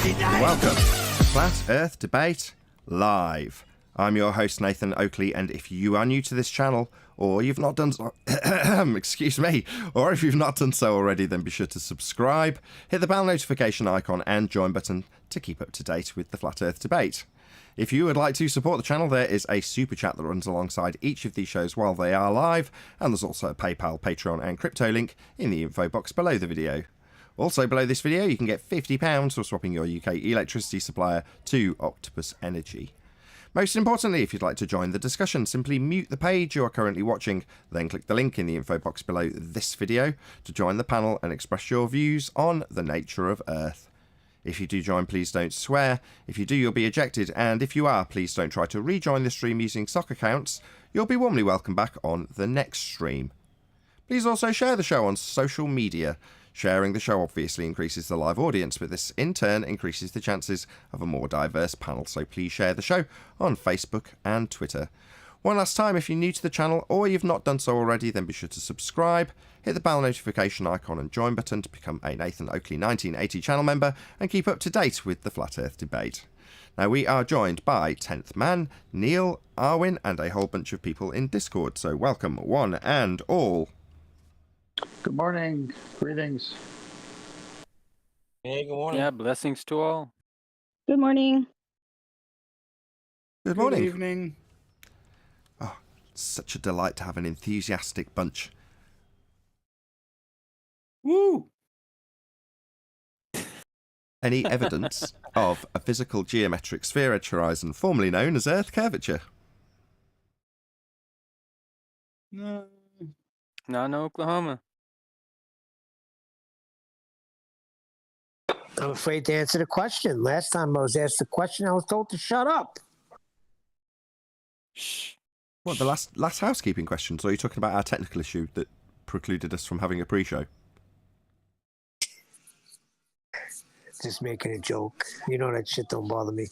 Welcome to Flat Earth Debate Live. I'm your host, Nathan Oakley, and if you are new to this channel, or you've not done so, excuse me, or if you've not done so already, then be sure to subscribe, hit the bell notification icon and join button to keep up to date with the Flat Earth Debate. If you would like to support the channel, there is a super chat that runs alongside each of these shows while they are live, and there's also a PayPal, Patreon and crypto link in the info box below the video. Also below this video, you can get £50 for swapping your UK electricity supplier to Octopus Energy. Most importantly, if you'd like to join the discussion, simply mute the page you are currently watching, then click the link in the info box below this video to join the panel and express your views on the nature of Earth. If you do join, please don't swear. If you do, you'll be ejected, and if you are, please don't try to rejoin the stream using stock accounts. You'll be warmly welcomed back on the next stream. Please also share the show on social media. Sharing the show obviously increases the live audience, but this in turn increases the chances of a more diverse panel, so please share the show on Facebook and Twitter. One last time, if you're new to the channel or you've not done so already, then be sure to subscribe, hit the bell notification icon and join button to become a Nathan Oakley 1980 channel member and keep up to date with the Flat Earth Debate. Now, we are joined by 10th Man, Neil, Arwin, and a whole bunch of people in Discord, so welcome one and all. Good morning. Greetings. Hey, good morning. Yeah, blessings to all. Good morning. Good morning. Good evening. Oh, such a delight to have an enthusiastic bunch. Woo! Any evidence of a physical geometric sphere edge horizon, formerly known as Earth curvature? No. Not in Oklahoma. I'm afraid to answer the question. Last time I was asked the question, I was told to shut up. Shh. What, the last housekeeping questions, or are you talking about our technical issue that precluded us from having a pre-show? Just making a joke. You know that shit don't bother me.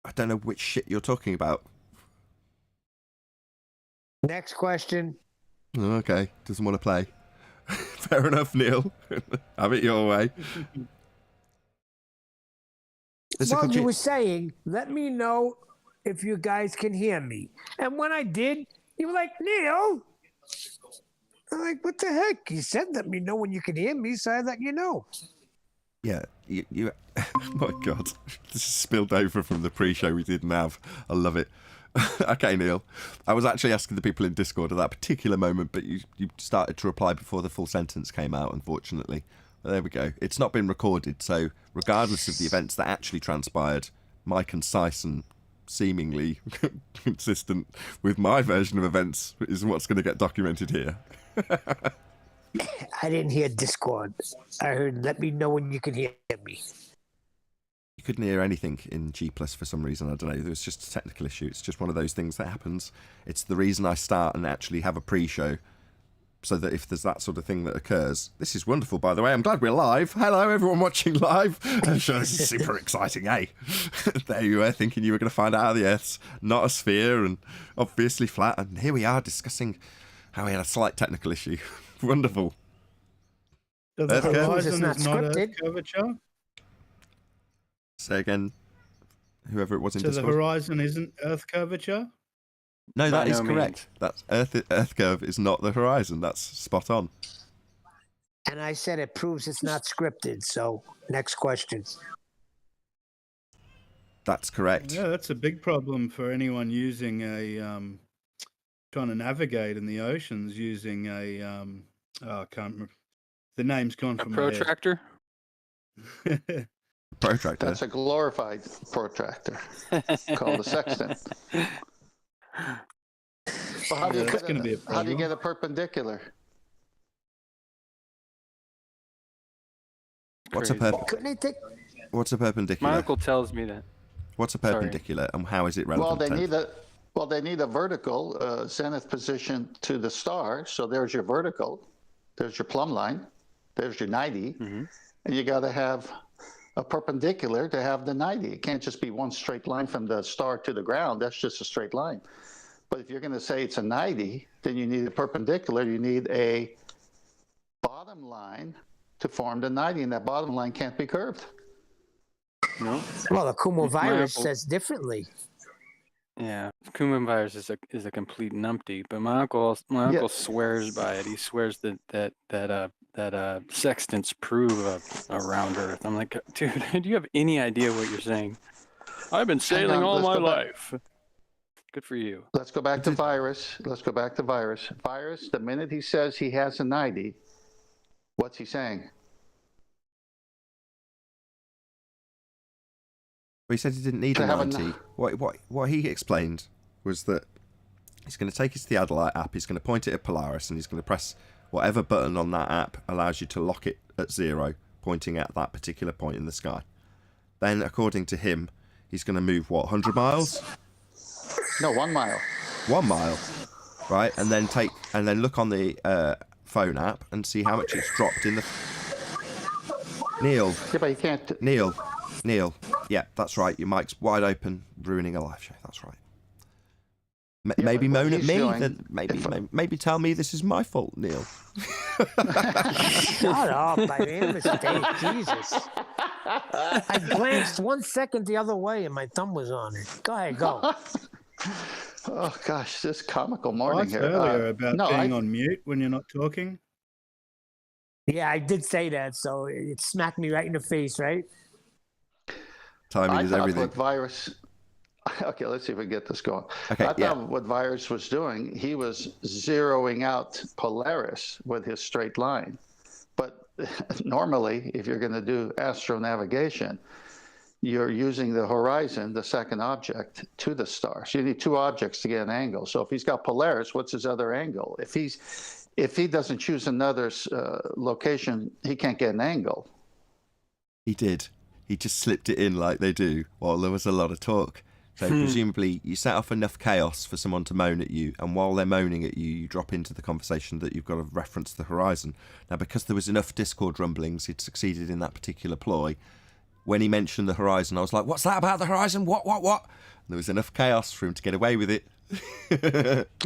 I don't know which shit you're talking about. Next question. Oh, okay, doesn't want to play. Fair enough, Neil. Have it your way. Well, you were saying, let me know if you guys can hear me. And when I did, you were like, Neil. I'm like, what the heck? You said, let me know when you can hear me, so I let you know. Yeah, you oh my God. This is spilled over from the pre-show we didn't have. I love it. Okay, Neil. I was actually asking the people in Discord at that particular moment, but you started to reply before the full sentence came out, unfortunately. But there we go. It's not been recorded, so regardless of the events that actually transpired, my concise and seemingly consistent with my version of events is what's going to get documented here. I didn't hear Discord. I heard, let me know when you can hear me. You couldn't hear anything in G+ for some reason. I don't know. It was just a technical issue. It's just one of those things that happens. It's the reason I start and actually have a pre-show, so that if there's that sort of thing that occurs. This is wonderful, by the way. I'm glad we're live. Hello, everyone watching live. I'm sure this is super exciting, eh? There you were, thinking you were going to find out the Earth's not a sphere and obviously flat. And here we are discussing how we had a slight technical issue. Wonderful. So the Earth curve? horizon It's not is not scripted. Earth curvature? Say again, whoever it was in So the Discord. horizon isn't Earth curvature? No, that By is no correct. That's Earth curve is not the horizon. That's spot on. And I said it proves it's not scripted. So next question. That's correct. Yeah, that's a big problem for anyone using a trying to navigate in the oceans using a I can't remember. The name's gone A from protractor? my head. Protractor. That's a glorified protractor called a sextant. Well, how do you Yeah, that's get gonna be a how do you problem. get a perpendicular? What's a Crazy. Couldn't they take? What's a My perpendicular? uncle tells me that. What's a Sorry. perpendicular, and how is it Well, relevant? they need a vertical zenith position to the star. So there's your vertical, there's your plumb line, there's your 90, and you got to have a perpendicular to have the 90. It can't just be one straight line from the star to the ground. That's just a straight line. But if you're going to say it's a 90, then you need a perpendicular. You need a bottom line to form the 90, and that bottom line can't be curved. No. Well, the Kumo My virus uncle- says differently. Yeah, Kuman virus is a complete numpty, but my uncle swears by it. He swears that sextants prove a round Earth. I'm like, dude, do you have any idea what you're saying? I've been sailing all my life. Good for you. Let's go back to virus. Let's go back to virus. Virus, the minute he says he has a 90, what's he saying? Well, he said he didn't need a To have a 90. What he explained was that he's going to take it to the Adelaide app, he's going to point it at Polaris, and he's going to press whatever button on that app allows you to lock it at 0, pointing at that particular point in the sky. Then, according to him, he's going to move, 100 miles? No, 1 mile. 1 mile, right? And then look on the phone app and see how much it's dropped in the... Neil. Yeah, but you can't... Neil. Yeah, that's right. Your mic's wide open, ruining a live show. That's right. Maybe moan at me. Then maybe tell me this is my fault, Neil. Shut up! I made a mistake. Jesus. I glanced 1 second the other way, and my thumb was on it. Go ahead, go. Oh gosh, this comical morning Asked here. earlier about being on mute when you're not talking. Yeah, I did say that, so it smacked me right in the face, right? Timing is everything. What virus... Okay, let's see if we get this going. Okay, I thought what virus was doing, he was zeroing out Polaris with his straight line. But normally, if you're going to do astronavigation, you're using the horizon, the second object, to the star. So you need 2 objects to get an angle. So if he's got Polaris, what's his other angle? If he doesn't choose another location, he can't get an angle. He did. He just slipped it in like they do while there was a lot of talk. So presumably you set off enough chaos for someone to moan at you, and while they're moaning at you, you drop into the conversation that you've got to reference the horizon. Now, because there was enough Discord rumblings, he'd succeeded in that particular ploy. When he mentioned the horizon, I was like, what's that about the horizon? What? And there was enough chaos for him to get away with it.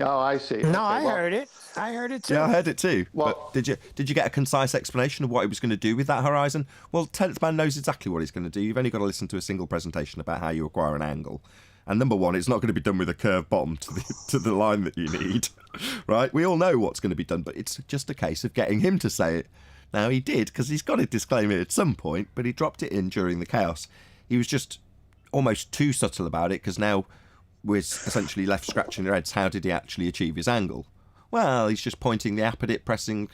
Oh, I see. No, I heard it. I heard it too. Yeah, I heard it too. Well, but did you get a concise explanation of what he was going to do with that horizon? Well, 10th Man knows exactly what he's going to do. You've only got to listen to a single presentation about how you acquire an angle. And number one, it's not going to be done with a curved bottom to the line that you need, right? We all know what's going to be done, but it's just a case of getting him to say it. Now, he did, because he's got to disclaim it at some point, but he dropped it in during the chaos. He was just almost too subtle about it, because now we're essentially left scratching our heads. How did he actually achieve his angle? Well, he's just pointing the app at it, pressing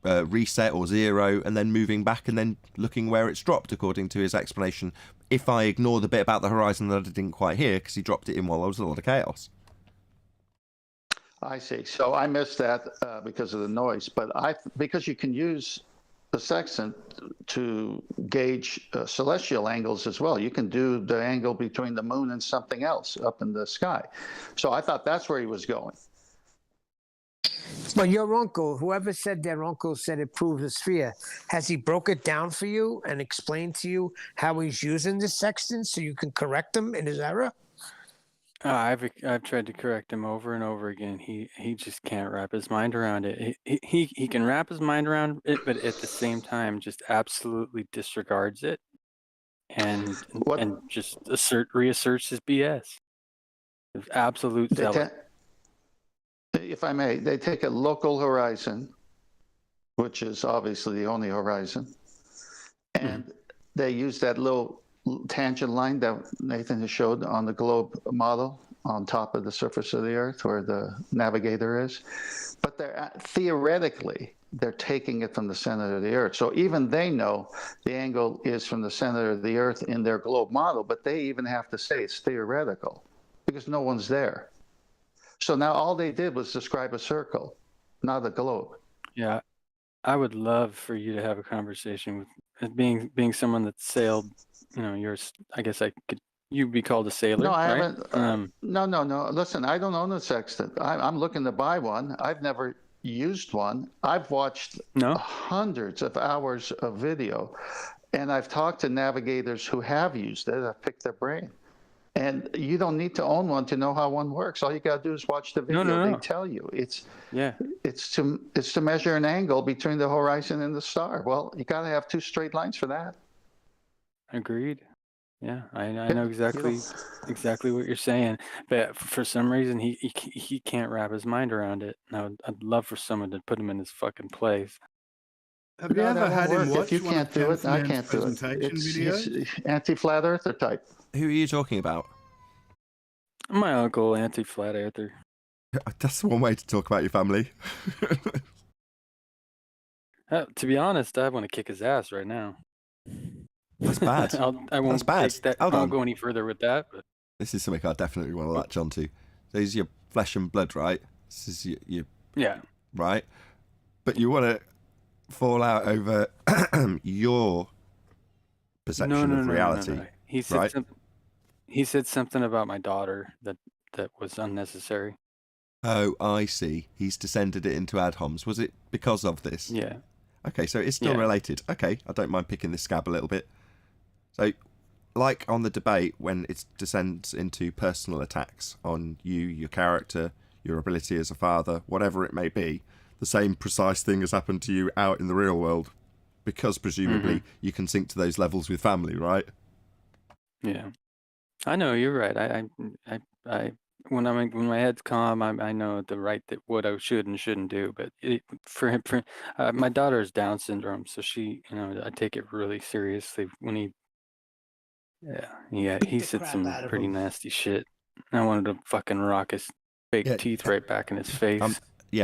reset or 0, and then moving back and then looking where it's dropped, according to his explanation. If I ignore the bit about the horizon that I didn't quite hear, because he dropped it in while there was a lot of chaos. I see. So I missed that because of the noise, but because you can use the sextant to gauge celestial angles as well. You can do the angle between the moon and something else up in the sky. So I thought that's where he was going. But your uncle, whoever said their uncle said it proved a sphere, has he broke it down for you and explained to you how he's using the sextant so you can correct him in his error? I've tried to correct him over and over again. He just can't wrap his mind around it. He can wrap his mind around it, but at the same time, just absolutely disregards it, and just reasserts his BS. Absolute zealot. If I may, they take a local horizon, which is obviously the only horizon, and they use that little tangent line that Nathan has showed on the globe model on top of the surface of the Earth where the navigator is. But theoretically, they're taking it from the center of the Earth. So even they know the angle is from the center of the Earth in their globe model, but they even have to say it's theoretical because no one's there. So now all they did was describe a circle, not a globe. Yeah, I would love for you to have a conversation with being someone that sailed. I guess you'd be called a sailor. No, I right? haven't. No. Listen, I don't own a sextant. I'm looking to buy one. I've never used one. I've watched hundreds of hours of video, and I've talked to navigators who have used it. I've picked their brain. And you don't need to own one to know how one works. All you got to do is watch the video. No. They tell you it's to measure an angle between the horizon and the star. Well, you got to have 2 straight lines for that. Agreed. Yeah, I know exactly what you're saying, but for some reason he can't wrap his mind around it. And I'd love for someone to put him in his fucking place. Have you No, ever that won't had him work. If watch you one of can't do it, Kenneth I Mann's can't do it. presentation He's videos? anti-flat earther type. Who are you talking about? My uncle, anti-flat earther. That's one way to talk about your family. To be honest, I want to kick his ass right now. That's bad. I won't bad. take that. I Hold won't on. go any further with that. But This is something I definitely want to latch onto. This is your flesh and blood, right? This is your yeah, right? But you want to fall out over your perception of reality. No. He said right? He said something about my daughter that was unnecessary. Oh, I see. He's descended it into ad homs. Was it because of this? Yeah. Okay, so it's still related. Okay, I don't mind picking this scab a little bit. So, like on the debate, when it descends into personal attacks on you, your character, your ability as a father, whatever it may be, the same precise thing has happened to you out in the real world, because presumably you can sync to those levels with family, right? Yeah. I know you're right. I when my head's calm, I know what I should and shouldn't do. But for my daughter has Down syndrome, so she, I take it really seriously when he Beat he the said crap some out of pretty him. nasty shit. I wanted to fucking rock his fake teeth right back in his face. I'm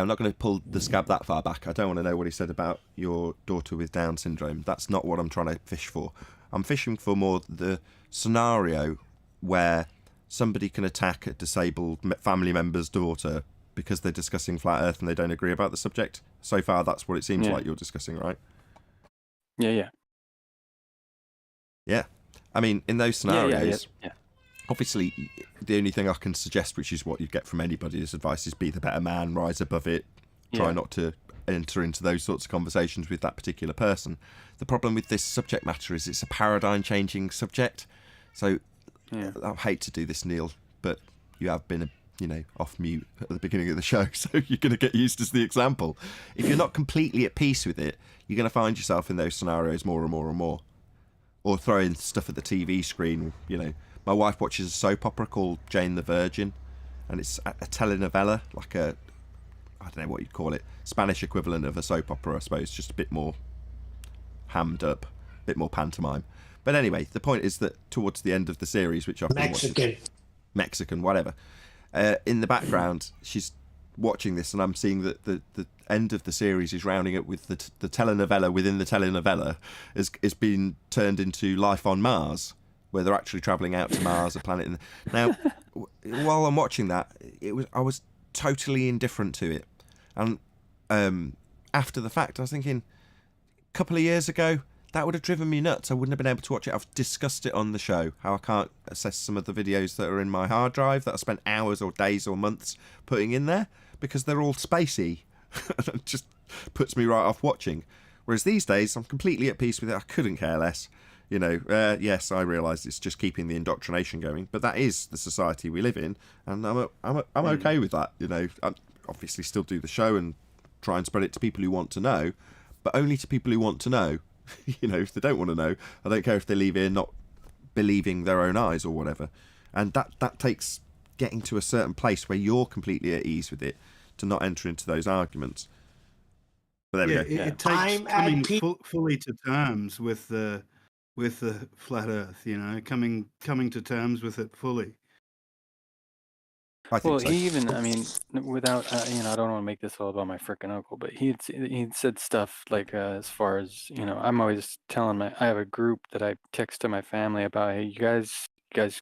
not going to pull the scab that far back. I don't want to know what he said about your daughter with Down syndrome. That's not what I'm trying to fish for. I'm fishing for more the scenario where somebody can attack a disabled family member's daughter because they're discussing flat earth and they don't agree about the subject. So far, that's what it seems like you're discussing, right? Yeah. I mean, in those scenarios, Yeah. obviously, the only thing I can suggest, which is what you get from anybody's advice, is be the better man, rise above it, try not to enter into those sorts of conversations with that particular person. The problem with this subject matter is it's a paradigm-changing subject. So I hate to do this, Neil, but you have been, off mute at the beginning of the show, so you're going to get used as the example. If you're not completely at peace with it, you're going to find yourself in those scenarios more and more and more. Or throwing stuff at the TV screen, My wife watches a soap opera called Jane the Virgin, and it's a telenovela, like I don't know what you'd call it, Spanish equivalent of a soap opera, I suppose, just a bit more hammed up, a bit more pantomime. But anyway, the point is that towards the end of the series, which I've been watching, Mexican, whatever, in the background, she's watching this, and I'm seeing that the end of the series is rounding up with the telenovela within the telenovela is being turned into Life on Mars, where they're actually travelling out to Mars, a planet. Now, while I'm watching that, I was totally indifferent to it, and after the fact, I was thinking, a couple of years ago, that would have driven me nuts. I wouldn't have been able to watch it. I've discussed it on the show, how I can't access some of the videos that are in my hard drive that I spent hours or days or months putting in there because they're all spacey. It just puts me right off watching. Whereas these days, I'm completely at peace with it. I couldn't care less. Yes, I realise it's just keeping the indoctrination going, but that is the society we live in, and I'm okay with that. I obviously still do the show and try and spread it to people who want to know, but only to people who want to know. If they don't want to know, I don't care if they leave here not believing their own eyes or whatever. And that takes getting to a certain place where you're completely at ease with it to not enter into those arguments. But there we go. It takes coming fully to terms with the flat Earth. Coming to terms with it fully. I think so. He even, without, I don't want to make this all about my frickin' uncle, but he'd said stuff like, as far as, I'm always telling I have a group that I text to my family about, hey, you guys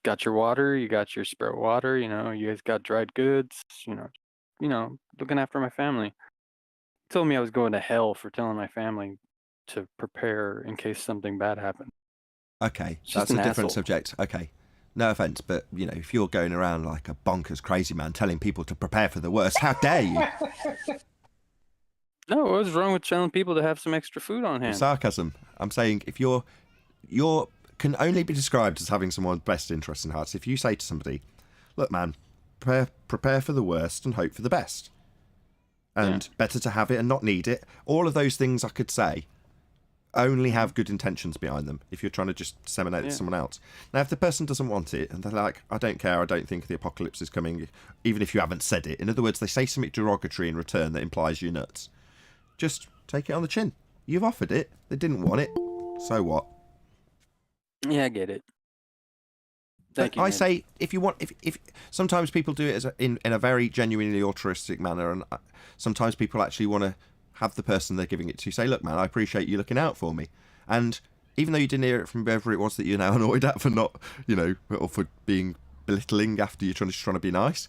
got your water, you got your spare water, you guys got dried goods, looking after my family. He told me I was going to hell for telling my family to prepare in case something bad happened. Okay, that's a different subject. Okay. No offence, but, if you're going around like a bonkers crazy man telling people to prepare for the worst, how dare you? No, what's wrong with telling people to have some extra food on hand? Sarcasm. I'm saying if you're can only be described as having someone's best interests in heart. If you say to somebody, look, man, prepare for the worst and hope for the best. And better to have it and not need it. All of those things I could say. only have good intentions behind them if you're trying to just disseminate it to someone else. Now, if the person doesn't want it and they're like, I don't care, I don't think the apocalypse is coming, even if you haven't said it. In other words, they say something derogatory in return that implies you're nuts. Just take it on the chin. You've offered it. They didn't want it. So what? Yeah, I get it. Thank you. I man. say, if you want, if sometimes people do it in a very genuinely altruistic manner, and sometimes people actually want to have the person they're giving it to say, look, man, I appreciate you looking out for me. And even though you didn't hear it from whoever it was that you're now annoyed at for not, or for being belittling after you're trying to be nice,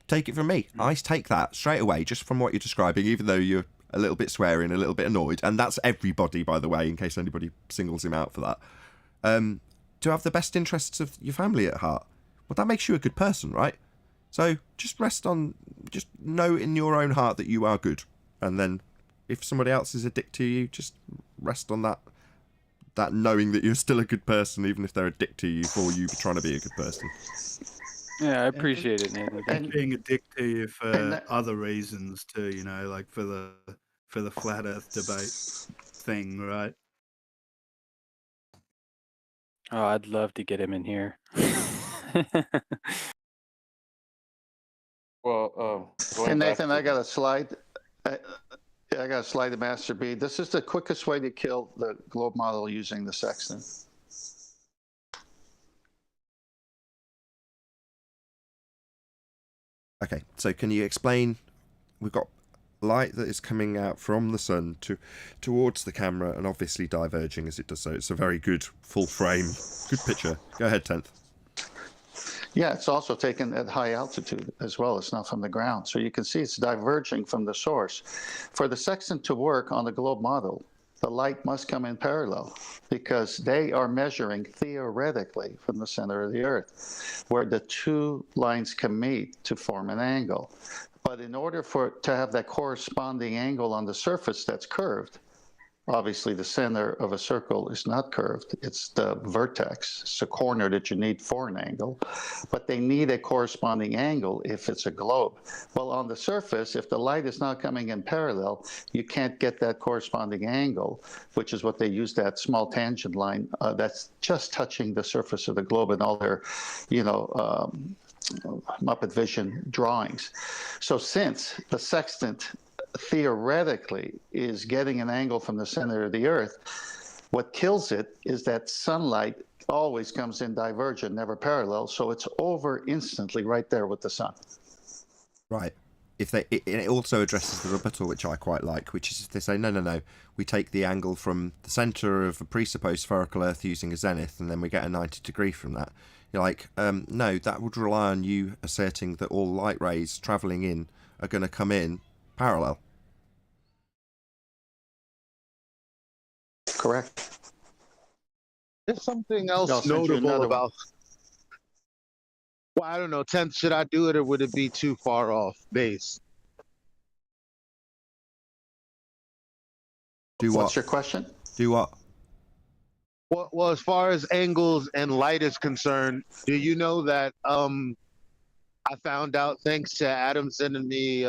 take it from me. I take that straight away, just from what you're describing, even though you're a little bit swearing, a little bit annoyed. And that's everybody, by the way, in case anybody singles him out for that. To have the best interests of your family at heart. Well, that makes you a good person, right? So just just know in your own heart that you are good. And then if somebody else is a dick to you, just rest on that knowing that you're still a good person, even if they're a dick to you for you trying to be a good person. Yeah, I appreciate it, Nathan. And being a dick to you for other reasons too, like for the flat Earth debate thing, right? Oh, I'd love to get him in here. Well, Hey, Nathan, I got a slide. I got a slide to Master B. This is the quickest way to kill the globe model using the sextant. Okay, so can you explain? We've got light that is coming out from the sun towards the camera and obviously diverging as it does so. It's a very good full frame, good picture. Go ahead, 10th. Yeah, it's also taken at high altitude as well. It's not from the ground. So you can see it's diverging from the source. For the sextant to work on the globe model, the light must come in parallel because they are measuring theoretically from the center of the Earth, where the two lines can meet to form an angle. But in order to have that corresponding angle on the surface that's curved, obviously the center of a circle is not curved. It's the vertex. It's a corner that you need for an angle. But they need a corresponding angle if it's a globe. Well, on the surface, if the light is not coming in parallel, you can't get that corresponding angle, which is what they use that small tangent line that's just touching the surface of the globe in all their, Muppet Vision drawings. So since the sextant theoretically is getting an angle from the center of the Earth, what kills it is that sunlight always comes in divergent, never parallel, so it's over instantly right there with the sun. Right. It also addresses the rebuttal, which I quite like, which is if they say, no, we take the angle from the centre of a presupposed spherical Earth using a zenith, and then we get a 90 degree from that. You're like, no, that would rely on you asserting that all light rays travelling in are going to come in parallel. Correct. There's something else notable about. Well, I don't know. 10th, should I do it or would it be too far off base? Do what? What's your question? Do what? Well, as far as angles and light is concerned, do you know that I found out thanks to Adam sending me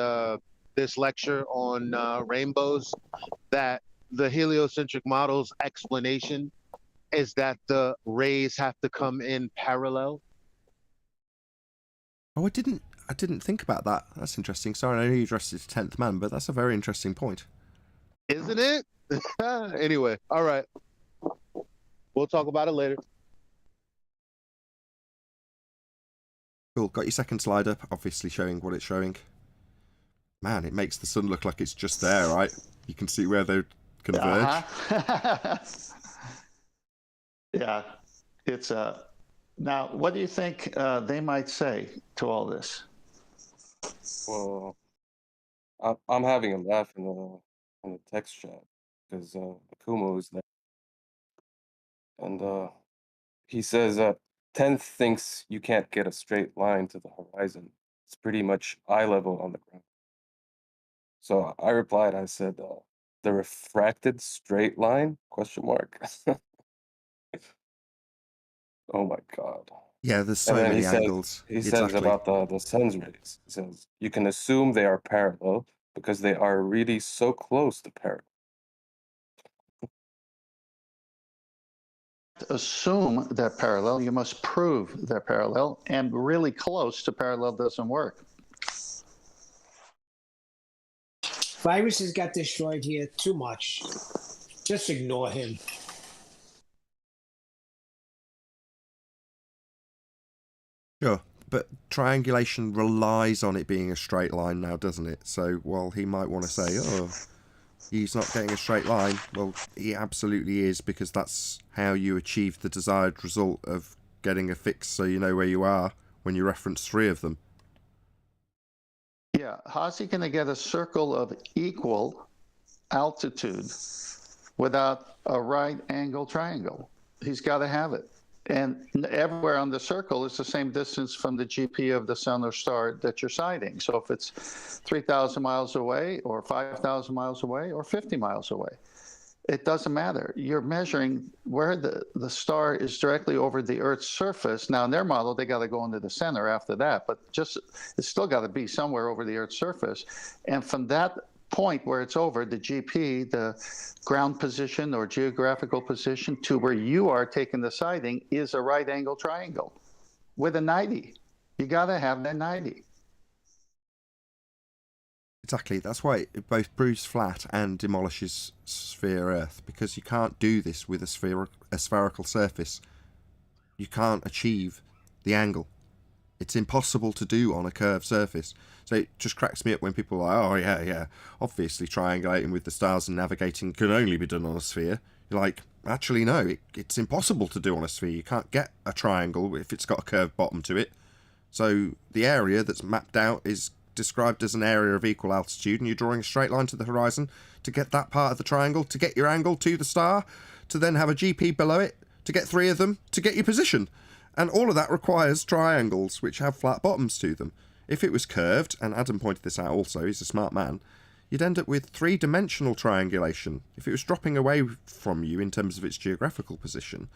this lecture on rainbows that the heliocentric model's explanation is that the rays have to come in parallel? Oh, I didn't think about that. That's interesting. Sorry, I know you addressed it to 10th man, but that's a very interesting point. Isn't it? Anyway, all right. We'll talk about it later. Cool. Got your second slide up, obviously showing what it's showing. Man, it makes the sun look like it's just there, right? You can see where they converge. Yeah, it's now, what do you think they might say to all this? Well, I'm having a laugh in the text chat because Akumo is there, and he says 10th thinks you can't get a straight line to the horizon. It's pretty much eye level on the ground. So I replied. I said, "The refracted straight line?" Question mark. Oh my God. Yeah, there's so many angles. He says about the sun's rays. He says, you can assume they are parallel because they are really so close to parallel. assume they're parallel. You must prove they're parallel, and really close to parallel doesn't work. Viruses got destroyed here too much. Just ignore him. Sure, but triangulation relies on it being a straight line now, doesn't it? So while he might want to say, oh, he's not getting a straight line, well, he absolutely is, because that's how you achieve the desired result of getting a fix so you know where you are when you reference 3 of them. Yeah, how's he going to get a circle of equal altitude without a right angle triangle? He's got to have it. And everywhere on the circle is the same distance from the GP of the sun or star that you're sighting. So if it's 3,000 miles away or 5,000 miles away or 50 miles away, it doesn't matter. You're measuring where the star is directly over the Earth's surface. Now, in their model, they got to go into the center after that, but just it's still got to be somewhere over the Earth's surface. And from that point where it's over, the GP, the ground position or geographical position, to where you are taking the sighting is a right angle triangle with a 90. You got to have that 90. Exactly, that's why it both proves flat and demolishes sphere Earth, because you can't do this with a spherical surface. You can't achieve the angle. It's impossible to do on a curved surface. So it just cracks me up when people are like, oh yeah, obviously triangulating with the stars and navigating can only be done on a sphere. You're like, actually no, it's impossible to do on a sphere. You can't get a triangle if it's got a curved bottom to it. So the area that's mapped out is described as an area of equal altitude, and you're drawing a straight line to the horizon to get that part of the triangle, to get your angle to the star, to then have a GP below it, to get 3 of them, to get your position. And all of that requires triangles which have flat bottoms to them. If it was curved, and Adam pointed this out also, he's a smart man, you'd end up with 3-dimensional triangulation. If it was dropping away from you in terms of its geographical position,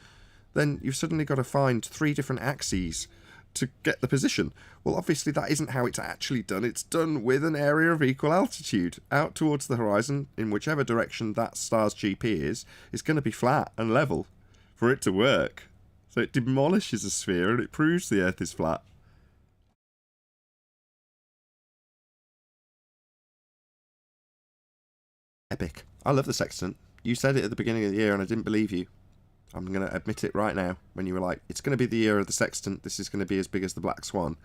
then you've suddenly got to find 3 different axes to get the position. Well, obviously that isn't how it's actually done. It's done with an area of equal altitude out towards the horizon in whichever direction that star's GP is going to be flat and level for it to work. So it demolishes a sphere and it proves the Earth is flat. Epic. I love the sextant. You said it at the beginning of the year and I didn't believe you. I'm going to admit it right now, when you were like, it's going to be the year of the sextant, this is going to be as big as the Black Swan.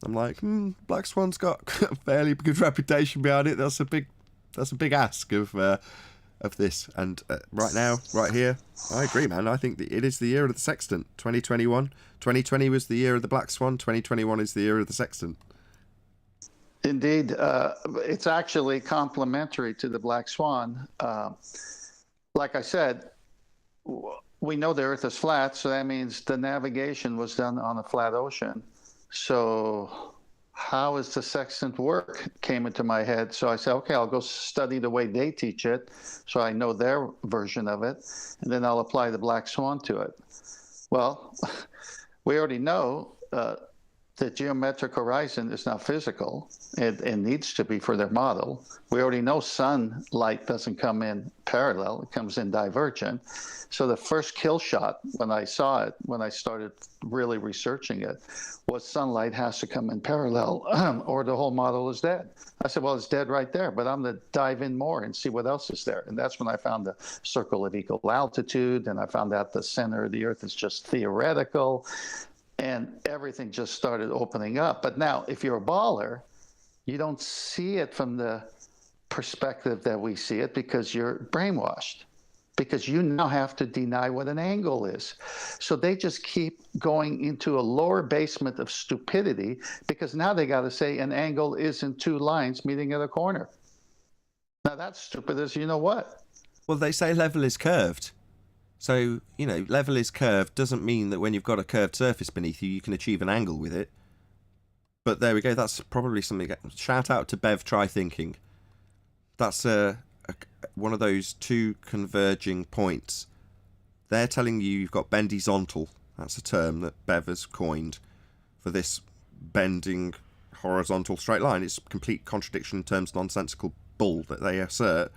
I'm like, Black Swan's got a fairly good reputation behind it. That's a big ask of this. And right now, right here, I agree, man. I think that it is the year of the sextant. 2021. 2020 was the year of the Black Swan. 2021 is the year of the sextant. Indeed. It's actually complementary to the Black Swan. Like I said, we know the Earth is flat, so that means the navigation was done on a flat ocean. So how does the sextant work came into my head. So I said, okay, I'll go study the way they teach it so I know their version of it, and then I'll apply the Black Swan to it. Well, we already know the geometric horizon is not physical. It needs to be for their model. We already know sunlight doesn't come in parallel. It comes in divergent. So the first kill shot when I saw it, when I started really researching it, was sunlight has to come in parallel or the whole model is dead. I said, well, it's dead right there, but I'm going to dive in more and see what else is there. And that's when I found the circle of equal altitude, and I found out the center of the Earth is just theoretical. And everything just started opening up. But now, if you're a baller, you don't see it from the perspective that we see it because you're brainwashed, because you now have to deny what an angle is. So they just keep going into a lower basement of stupidity because now they got to say an angle isn't two lines meeting at a corner. Now that's stupid as you know what. Well, they say level is curved. So, you know, level is curved doesn't mean that when you've got a curved surface beneath you, you can achieve an angle with it. But there we go. That's probably something. Shout out to Bev Try Thinking. That's one of those two converging points. They're telling you you've got bendizontal. That's a term that Bev has coined for this bending horizontal straight line. It's complete contradiction in terms, nonsensical bull that they assert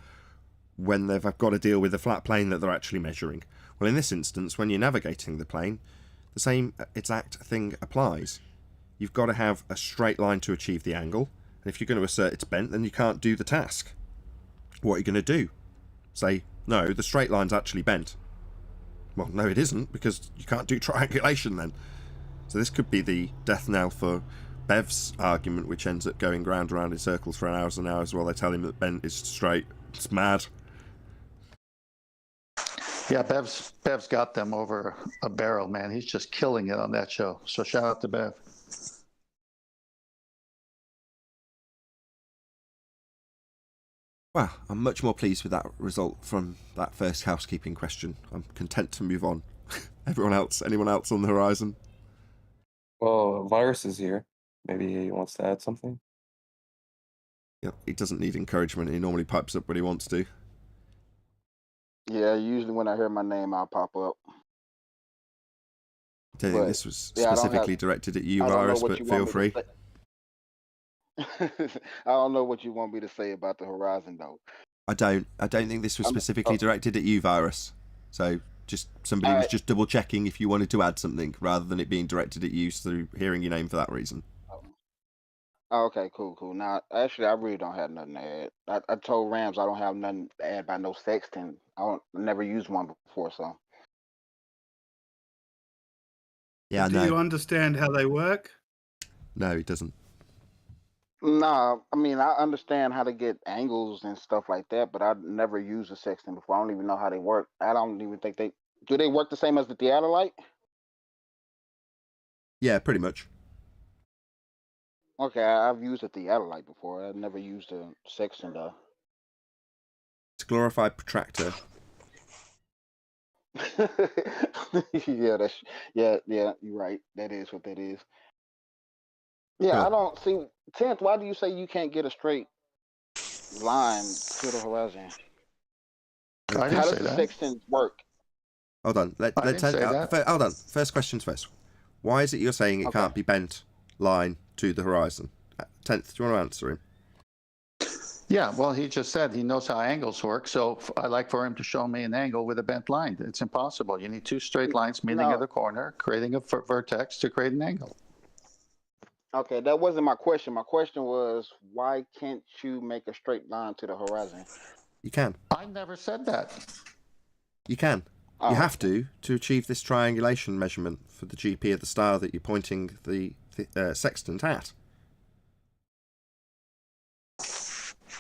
when they've got to deal with the flat plane that they're actually measuring. Well, in this instance, when you're navigating the plane, the same exact thing applies. You've got to have a straight line to achieve the angle, and if you're going to assert it's bent, then you can't do the task. What are you going to do? Say, no, the straight line's actually bent. Well, no, it isn't, because you can't do triangulation then. So this could be the death knell for Bev's argument, which ends up going round and round in circles for hours and hours while they tell him that bent is straight. It's mad. Yeah, Bev's got them over a barrel, man. He's just killing it on that show. So shout out to Bev. Well, I'm much more pleased with that result from that first housekeeping question. I'm content to move on. Anyone else on the horizon? Well, Virus is here. Maybe he wants to add something. Yeah, he doesn't need encouragement. He normally pipes up when he wants to. Yeah, usually when I hear my name, I'll pop up. I don't think this was specifically directed at you, Virus, but feel free. I don't know what you want me to say about the horizon, though. I don't think this was specifically directed at you, Virus. So just somebody was just double checking if you wanted to add something rather than it being directed at you through hearing your name for that reason. Oh, okay, cool. Now, actually, I really don't have nothing to add. I told Rams I don't have nothing to add by no sextant. I never used one before, so. Yeah, Do you understand how they work? No, he doesn't. Nah, I mean, I understand how to get angles and stuff like that, but I've never used a sextant before. I don't even know how they work. I don't even think do they work the same as the theodolite? Yeah, pretty much. Okay, I've used a theodolite before. I've never used a sextant, though. It's a glorified protractor. Yeah, you're right. That is what that is. Yeah, I don't see. 10th, why do you say you can't get a straight line to the horizon? I didn't How say does the that. sextant work? Hold on. Let's say that. hold on. First questions first. Why is it you're saying it can't be bent line to the horizon? 10th, do you want to answer him? Yeah, well, he just said he knows how angles work, so I'd like for him to show me an angle with a bent line. It's impossible. You need two straight lines meeting at the corner, creating a vertex to create an angle. Okay, that wasn't my question. My question was, why can't you make a straight line to the horizon? You can. I never said that. You can. Oh. You have to achieve this triangulation measurement for the GP of the star that you're pointing the sextant at.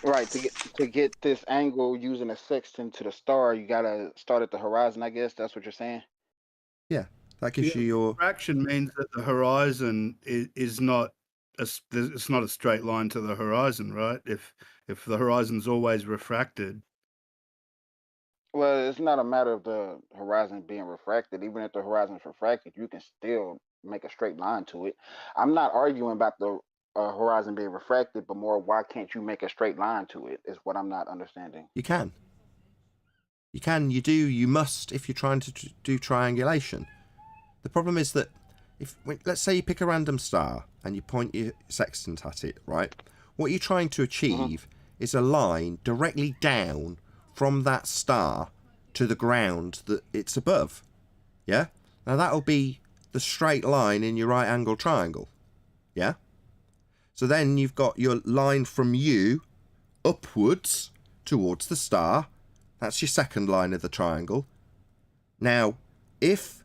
Right, to get this angle using a sextant to the star, you gotta start at the horizon. I guess that's what you're saying. Yeah, that gives you your Refraction means that the horizon is not it's not a straight line to the horizon, right? If the horizon's always refracted. Well, it's not a matter of the horizon being refracted. Even if the horizon's refracted, you can still make a straight line to it. I'm not arguing about the horizon being refracted, but more why can't you make a straight line to it is what I'm not understanding. You can. You can, you do, you must if you're trying to do triangulation. The problem is that let's say you pick a random star and you point your sextant at it, right? What you're trying to achieve is a line directly down from that star to the ground that it's above. Yeah? Now that'll be the straight line in your right angle triangle. Yeah? So then you've got your line from you upwards towards the star. That's your second line of the triangle. Now, if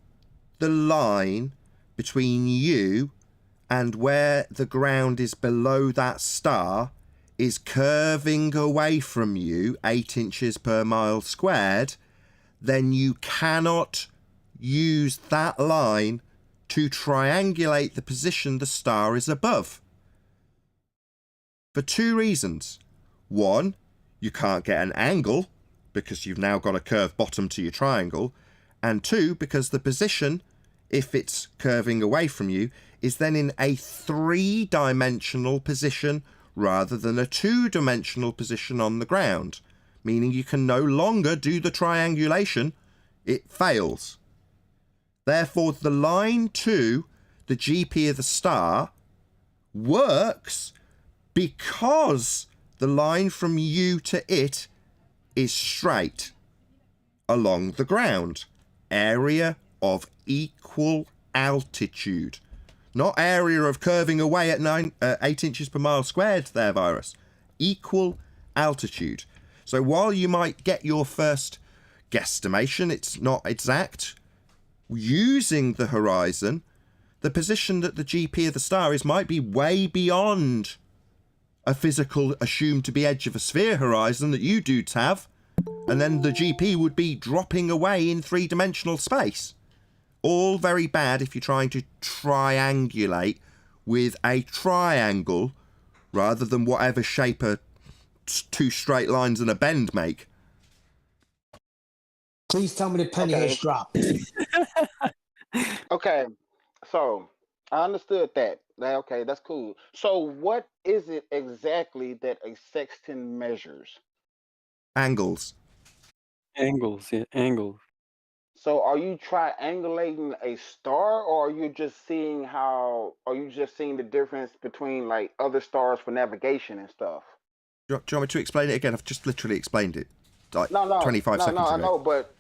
the line between you and where the ground is below that star is curving away from you 8 inches per mile squared, then you cannot use that line to triangulate the position the star is above. For two reasons. One, you can't get an angle because you've now got a curved bottom to your triangle. And two, because the position, if it's curving away from you, is then in a 3-dimensional position rather than a 2-dimensional position on the ground, meaning you can no longer do the triangulation. It fails. Therefore, the line to the GP of the star works because the line from you to it is straight along the ground. area of equal altitude. Not area of curving away at 8 inches per mile squared there, Virus. Equal altitude. So while you might get your first guesstimation, it's not exact. Using the horizon, the position that the GP of the star is might be way beyond a physical assumed to be edge of a sphere horizon that you dudes have, and then the GP would be dropping away in three-dimensional space. All very bad if you're trying to triangulate with a triangle rather than whatever shape two straight lines and a bend make. Please tell me the penny has dropped. Okay, so I understood that. Okay, that's cool. So what is it exactly that a sextant measures? Angles. Angles, yeah, angles. So are you triangulating a star, or are you just seeing the difference between like other stars for navigation and stuff? Do you want me to explain it again? I've just literally explained it like No, 25 seconds ago. I know, but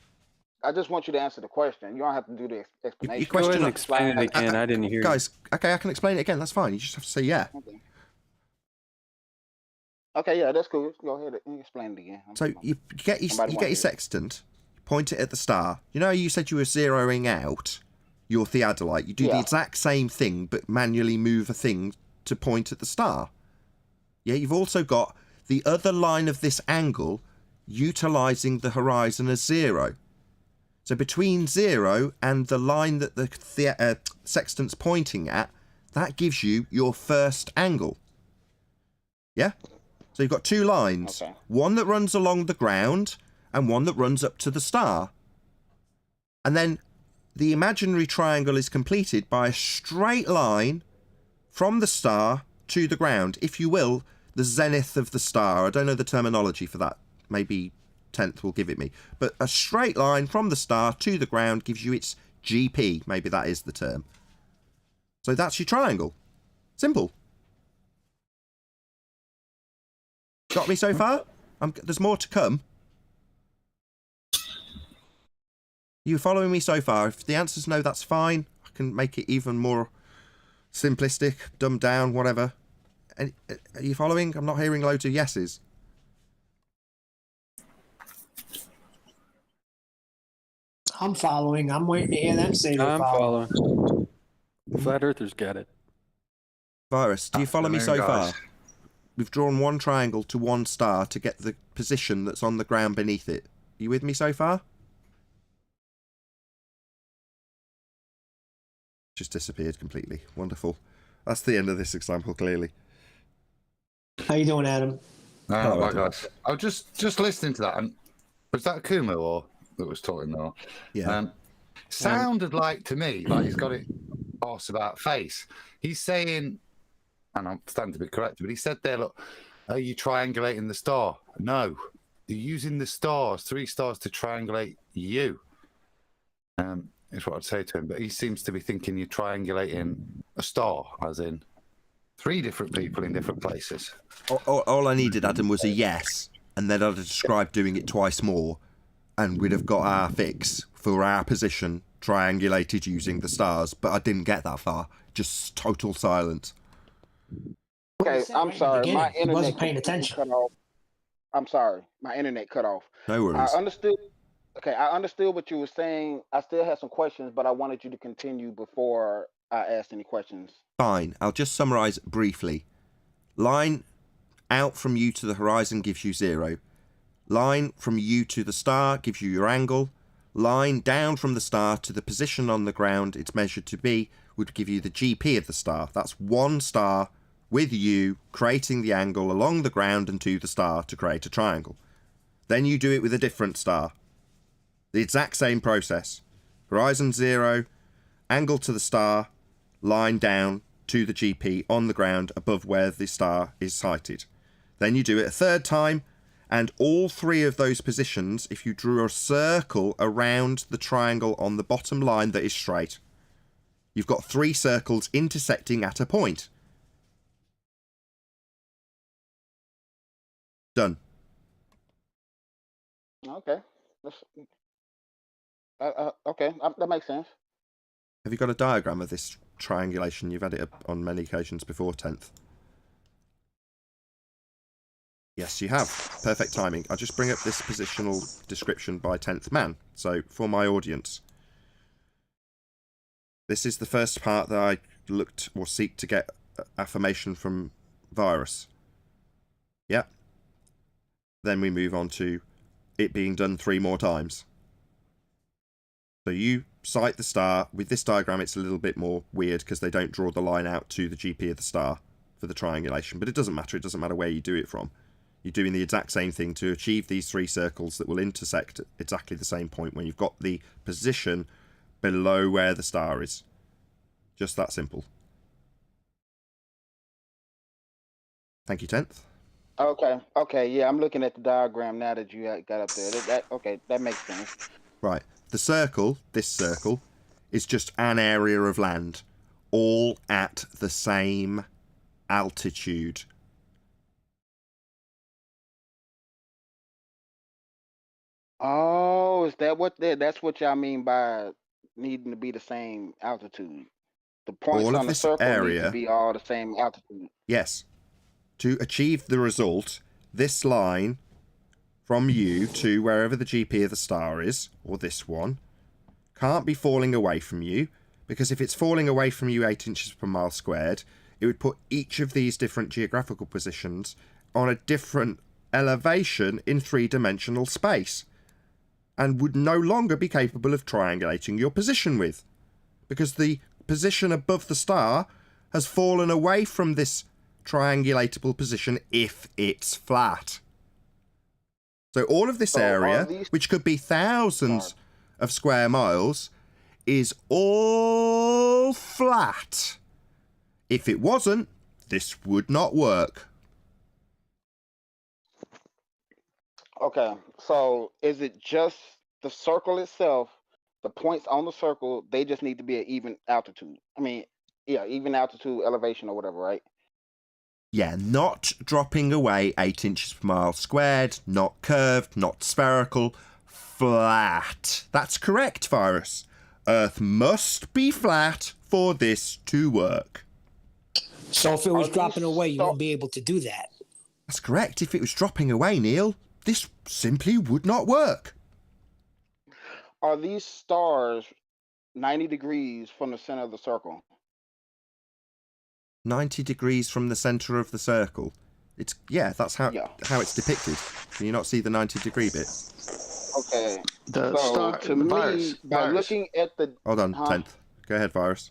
I just want you to answer the question. You don't have to do the explanation. Your question, Go ahead and explain it again. I didn't hear guys, okay, I can explain it again. That's fine. You just have to say yeah. Okay, yeah, that's cool. Go ahead and explain it again. So you get your sextant, point it at the star. You know, you said you were zeroing out your theodolite. You do the exact same thing, but manually move a thing to point at the star. Yeah, you've also got the other line of this angle utilizing the horizon as 0. So between 0 and the line that the sextant's pointing at, that gives you your first angle. Yeah? So you've got two lines. Okay. One that runs along the ground and one that runs up to the star. And then the imaginary triangle is completed by a straight line from the star to the ground. If you will, the zenith of the star. I don't know the terminology for that. Maybe 10th will give it me. But a straight line from the star to the ground gives you its GP. Maybe that is the term. So that's your triangle. Simple. Got me so far? There's more to come. You following me so far? If the answer's no, that's fine. I can make it even more simplistic, dumbed down, whatever. Are you following? I'm not hearing loads of yeses. I'm following. I'm waiting to hear them say they're following. Flat Earthers get it. Virus, do you follow me so far? We've drawn one triangle to one star to get the position that's on the ground beneath it. You with me so far? Just disappeared completely. Wonderful. That's the end of this example, clearly. How you doing, Adam? Oh my God. I was just listening to that. And was that Kumo or that was talking though? Yeah. Sounded like to me, like he's got it asked about face. He's saying, and I'm standing to be corrected, but he said there, look, are you triangulating the star? No. You're using the stars, 3 stars, to triangulate you. Is what I'd say to him. But he seems to be thinking you're triangulating a star, as in 3 different people in different places. All I needed, Adam, was a yes, and then I'd have described doing it twice more, and we'd have got our fix for our position triangulated using the stars, but I didn't get that far. Just total silence. Okay, I'm sorry. My internet wasn't paying attention. Cut off. I'm sorry. My internet cut off. No worries. I understood. Okay, I understood what you were saying. I still had some questions, but I wanted you to continue before I asked any questions. Fine. I'll just summarize briefly. Line out from you to the horizon gives you 0. Line from you to the star gives you your angle. Line down from the star to the position on the ground it's measured to be would give you the GP of the star. That's one star with you creating the angle along the ground and to the star to create a triangle. Then you do it with a different star. The exact same process. Horizon 0, angle to the star, line down to the GP on the ground above where the star is sighted. Then you do it a third time, and all 3 of those positions, if you drew a circle around the triangle on the bottom line that is straight, you've got 3 circles intersecting at a point. Done. Okay. Okay, that makes sense. Have you got a diagram of this triangulation? You've had it up on many occasions before, 10th. Yes, you have. Perfect timing. I'll just bring up this positional description by 10th man. So, for my audience, this is the first part that I looked or seek to get affirmation from Virus. Yeah. Then we move on to it being done 3 more times. So you cite the star. With this diagram, it's a little bit more weird because they don't draw the line out to the GP of the star for the triangulation. But it doesn't matter. It doesn't matter where you do it from. You're doing the exact same thing to achieve these 3 circles that will intersect at exactly the same point when you've got the position below where the star is. Just that simple. Thank you, 10th. Okay, yeah, I'm looking at the diagram now that you got up there. Okay, that makes sense. Right. The circle, this circle, is just an area of land, all at the same altitude. Oh, is that that's what y'all mean by needing to be the same altitude? The points All of on the this circle area, need to be all the same altitude. Yes. To achieve the result, this line from you to wherever the GP of the star is, or this one, can't be falling away from you, because if it's falling away from you 8 inches per mile squared, it would put each of these different geographical positions on a different elevation in 3-dimensional space, and would no longer be capable of triangulating your position with, because the position above the star has fallen away from this triangulatable position if it's flat. So all of this area, which could be thousands of square miles, is all flat. If it wasn't, this would not work. Okay, so is it just the circle itself, the points on the circle, they just need to be at even altitude? I mean, yeah, even altitude, elevation or whatever, right? Yeah, not dropping away 8 inches per mile squared, not curved, not spherical, flat. That's correct, Virus. Earth must be flat for this to work. So if it was dropping away, you won't be able to do that. That's correct. If it was dropping away, Neil, this simply would not work. Are these stars 90 degrees from the center of the circle? 90 degrees from the centre of the circle. It's that's how it's depicted. Can you not see the 90-degree bit? Okay. The so star, to virus, me, by virus. looking at the Hold on, 10th. Go ahead, Virus.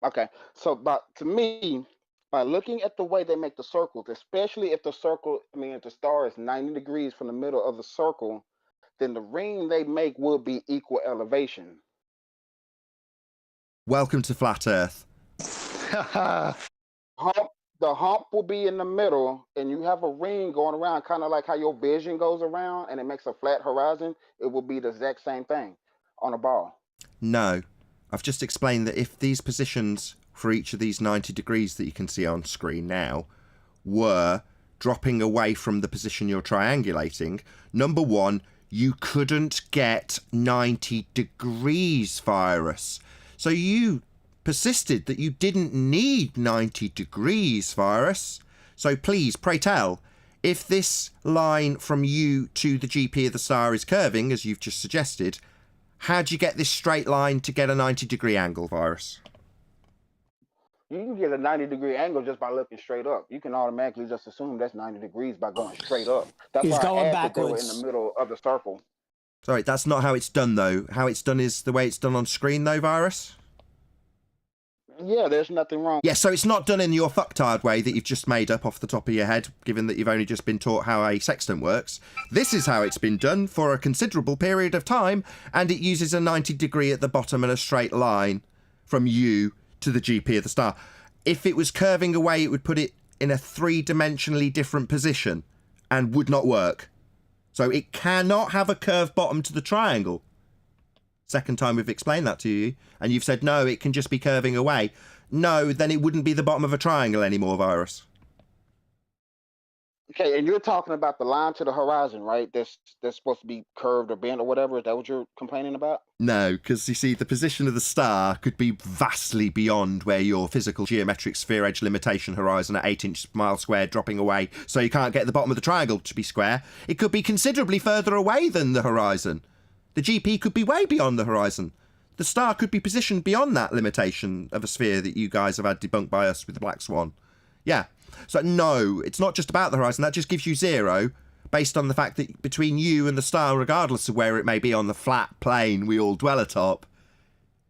Okay. So to me, by looking at the way they make the circles, especially if the circle, if the star is 90 degrees from the middle of the circle, then the ring they make would be equal elevation. Welcome to Flat Earth. The hump will be in the middle, and you have a ring going around, kind of like how your vision goes around, and it makes a flat horizon. It will be the exact same thing on a ball. No. I've just explained that if these positions for each of these 90 degrees that you can see on screen now were dropping away from the position you're triangulating, number one, you couldn't get 90 degrees, Virus. So you persisted that you didn't need 90 degrees, Virus. So please, pray tell, if this line from you to the GP of the star is curving, as you've just suggested, how do you get this straight line to get a 90-degree angle, Virus? You can get a 90-degree angle just by looking straight up. You can automatically just assume that's 90 degrees by going straight up. That's He's why going I asked if they were in backwards. the middle of the circle. Sorry, that's not how it's done, though. How it's done is the way it's done on screen, though, Virus? Yeah, there's nothing wrong. Yeah, so it's not done in your fucktard way that you've just made up off the top of your head, given that you've only just been taught how a sextant works. This is how it's been done for a considerable period of time, and it uses a 90-degree at the bottom and a straight line from you to the GP of the star. If it was curving away, it would put it in a 3-dimensionally different position and would not work. So it cannot have a curved bottom to the triangle. Second time we've explained that to you, and you've said, no, it can just be curving away. No, then it wouldn't be the bottom of a triangle anymore, Virus. Okay, and you're talking about the line to the horizon, right? That's supposed to be curved or bent or whatever. Is that what you're complaining about? No, because you see, the position of the star could be vastly beyond where your physical geometric sphere edge limitation horizon at 8 inches per mile squared dropping away, so you can't get the bottom of the triangle to be square. It could be considerably further away than the horizon. The GP could be way beyond the horizon. The star could be positioned beyond that limitation of a sphere that you guys have had debunked by us with the Black Swan. Yeah. So no, it's not just about the horizon. That just gives you 0 based on the fact that between you and the star, regardless of where it may be on the flat plane we all dwell atop,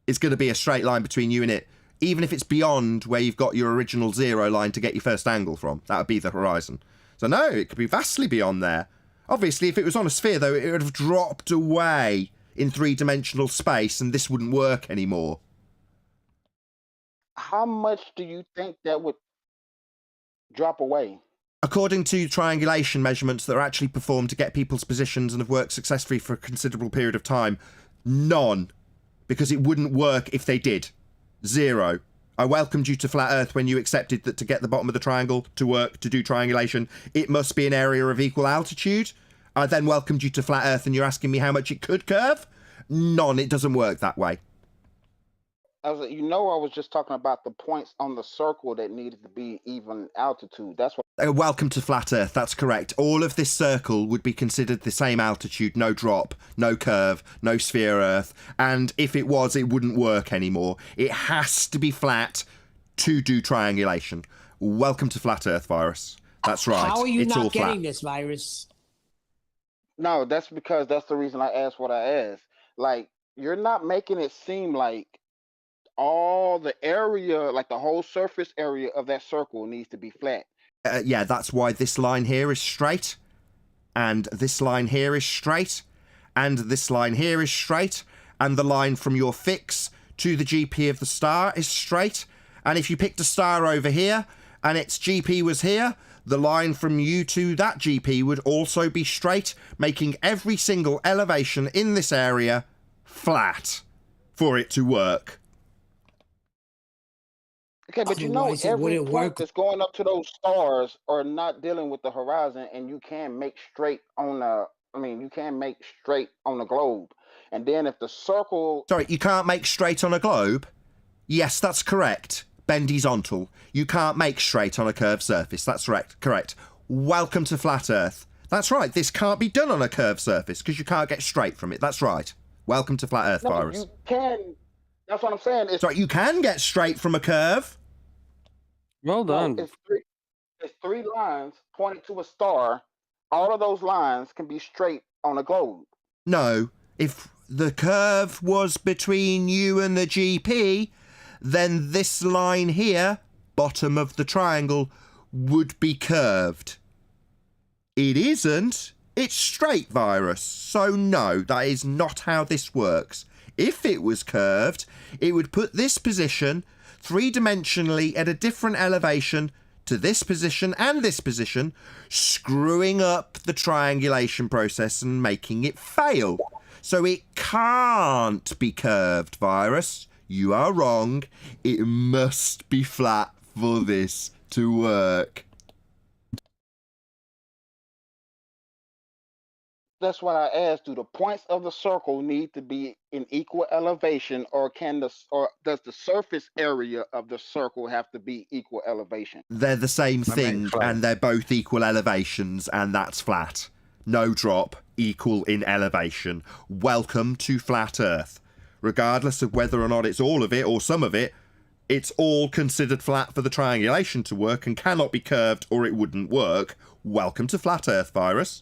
it's going to be a straight line between you and it, even if it's beyond where you've got your original 0 line to get your first angle from. That would be the horizon. So no, it could be vastly beyond there. Obviously, if it was on a sphere, though, it would have dropped away in 3-dimensional space, and this wouldn't work anymore. How much do you think that would drop away? According to triangulation measurements that are actually performed to get people's positions and have worked successfully for a considerable period of time, none. Because it wouldn't work if they did. 0. I welcomed you to Flat Earth when you accepted that to get the bottom of the triangle to work, to do triangulation, it must be an area of equal altitude. I then welcomed you to Flat Earth and you're asking me how much it could curve? None, it doesn't work that way. I was just talking about the points on the circle that needed to be even altitude. That's what. Welcome to Flat Earth, that's correct. All of this circle would be considered the same altitude, no drop, no curve, no sphere Earth, and if it was, it wouldn't work anymore. It has to be flat to do triangulation. Welcome to Flat Earth, Virus. That's right. How are you it's not all getting flat. this, Virus? No, that's because that's the reason I asked what I asked. Like, you're not making it seem like all the area, like the whole surface area of that circle needs to be flat. Yeah, that's why this line here is straight, and this line here is straight, and this line here is straight, and the line from your fix to the GP of the star is straight, and if you picked a star over here, and its GP was here, the line from you to that GP would also be straight, making every single elevation in this area flat for it to work. Okay, but Otherwise, it every wouldn't point work. that's going up to those stars are not dealing with the horizon, and you can make straight on you can make straight on the globe. And then if the circle... Sorry, you can't make straight on a globe? Yes, that's correct. Bendizontal. You can't make straight on a curved surface. That's correct. Welcome to Flat Earth. That's right. This can't be done on a curved surface because you can't get straight from it. That's right. Welcome to Flat Earth, No, Virus. you can... That's what I'm saying. Sorry, you can get straight from a curve. Well done. It's 3 lines pointing to a star. All of those lines can be straight on a globe. No. If the curve was between you and the GP, then this line here, bottom of the triangle, would be curved. It isn't. It's straight, Virus. So no, that is not how this works. If it was curved, it would put this position 3-dimensionally at a different elevation to this position and this position, screwing up the triangulation process and making it fail. So it can't be curved, Virus. You are wrong. It must be flat for this to work. That's what I asked. Do the points of the circle need to be in equal elevation, or does the surface area of the circle have to be equal elevation? They're the same thing, and they're both equal elevations, and that's flat. No drop, equal in elevation. Welcome to Flat Earth. Regardless of whether or not it's all of it or some of it, it's all considered flat for the triangulation to work and cannot be curved or it wouldn't work. Welcome to Flat Earth, Virus.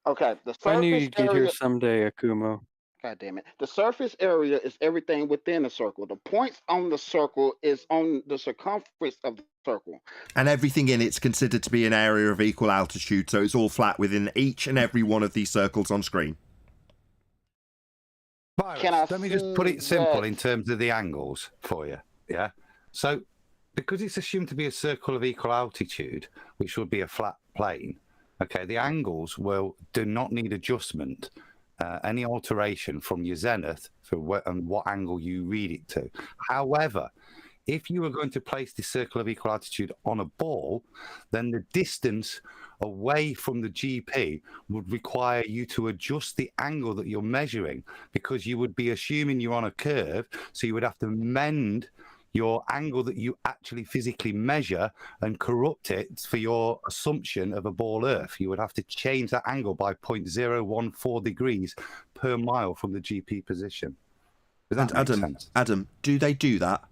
Okay, the surface I knew you'd get area... here someday, Akumo. God damn it. The surface area is everything within the circle. The points on the circle is on the circumference of the circle. And everything in it's considered to be an area of equal altitude, so it's all flat within each and every one of these circles on screen. Virus, let me just put it simple in terms of the angles for you, yeah? So, because it's assumed to be a circle of equal altitude, which would be a flat plane, okay, the angles do not need adjustment, any alteration from your zenith for what angle you read it to. However, if you were going to place the circle of equal altitude on a ball, then the distance away from the GP would require you to adjust the angle that you're measuring, because you would be assuming you're on a curve, so you would have to mend your angle that you actually physically measure and corrupt it for your assumption of a ball Earth. You would have to change that angle by 0.014 degrees per mile from the GP position. Does that make sense? Adam, do they do that?